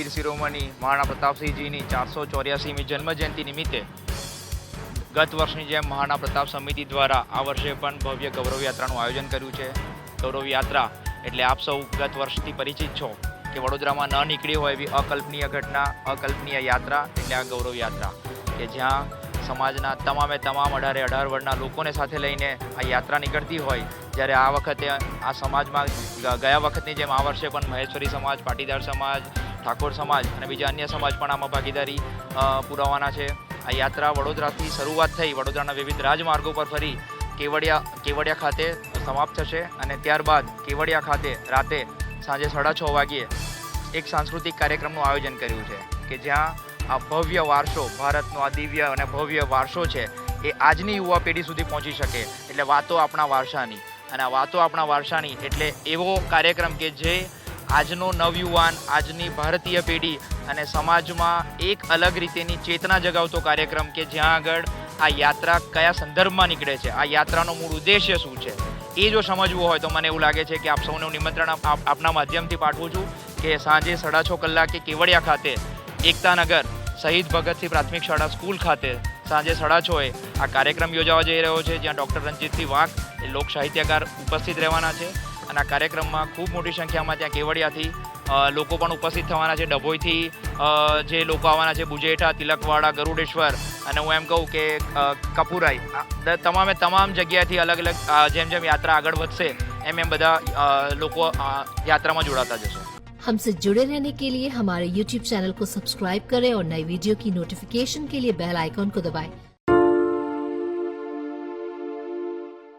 વીર શિરોમણી મહારાણા પ્રતાપસિંહજીની 484મી જન્મજયંતિ નિમિત્તે ગત વર્ષની જેમ મહારાણા પ્રતાપ સમિતિ દ્વારા આ વર્ષે પણ ભવ્ય ગૌરવ યાત્રાનું આયોજન કર્યું છે. ગૌરવ યાત્રા એટલે આપ સૌ ગત વર્ષથી પરિચિત છો કે વડોદરામાં ન નીકળી હોય એવી અકલ્પનીય ઘટના, અકલ્પનીય યાત્રા એટલે આ ગૌરવ યાત્રા, કે જ્યાં સમાજના તમામ 18 વર્ગના લોકોને સાથે લઈને આ યાત્રા નીકળતી હોય. જ્યારે આ વખતે આ સમાજમાં ગયા વખતની જેમ આ વર્ષે પણ મહેશ્વરી સમાજ, પાટીદાર સમાજ, ઠાકોર સમાજ અને બીજા અન્ય સમાજ પણ આમાં ભાગીદારી પુરાવવાના છે. આ યાત્રા વડોદરાથી શરૂઆત થઈ, વડોદરાના વિવિધ રાજમાર્ગો પર ફરી કેવડિયા ખાતે સમાપ્ત થશે અને ત્યારબાદ કેવડિયા ખાતે રાતે સાંજે 6:30 વાગ્યે એક સાંસ્કૃતિક કાર્યક્રમનું આયોજન કર્યું છે કે જ્યાં આ ભવ્ય વારસો, ભારતનો આ દિવ્ય અને ભવ્ય વારસો છે એ આજની યુવા પેઢી સુધી પહોંચી શકે. એટલે વાતો આપણા વારસાની, અને આ વાતો આપણા વારસાની એટલે એવો કાર્યક્રમ કે જે આજનો નવયુવાન, આજની ભારતીય પેઢી અને સમાજમાં એક અલગ રીતેની ચેતના જગાવતો કાર્યક્રમ કે જ્યાં આગળ આ યાત્રા કયા સંદર્ભમાં નીકળે છે, આ યાત્રાનો મૂળ ઉદ્દેશ્ય શું છે, એ જો સમજવું હોય તો મને એવું લાગે છે કે આપ સૌને હું નિમંત્રણ આપના માધ્યમથી પાઠવું છું કે સાંજે 6:30 કલાકે કેવડિયા ખાતે એકતાનગર શહીદ ભગતસિંહ પ્રાથમિક શાળા સ્કૂલ ખાતે સાંજે 6:30 આ કાર્યક્રમ યોજાવા જઈ રહ્યો છે, જ્યાં ડૉક્ટર રણજીતસિંહ વાઘ એ લોક સાહિત્યકાર ઉપસ્થિત રહેવાના છે. અને આ કાર્યક્રમમાં ખૂબ મોટી સંખ્યામાં ત્યાં કેવડિયાથી લોકો પણ ઉપસ્થિત થવાના છે. ડભોઈથી જે લોકો આવવાના છે, બુજેઠા, તિલકવાડા, ગરુડેશ્વર અને હું એમ કહું કે કપુરાઈ, તમામ જગ્યાએથી અલગ અલગ જેમ જેમ યાત્રા આગળ વધશે એમ બધા લોકો યાત્રામાં જોડાતા જશે. हमसे जुड़े रहने के लिए हमारे YouTube चैनल को सब्सक्राइब करें और नई वीडियो की नोटिफिकेशन के लिए बेल आइकॉन को दबाएं.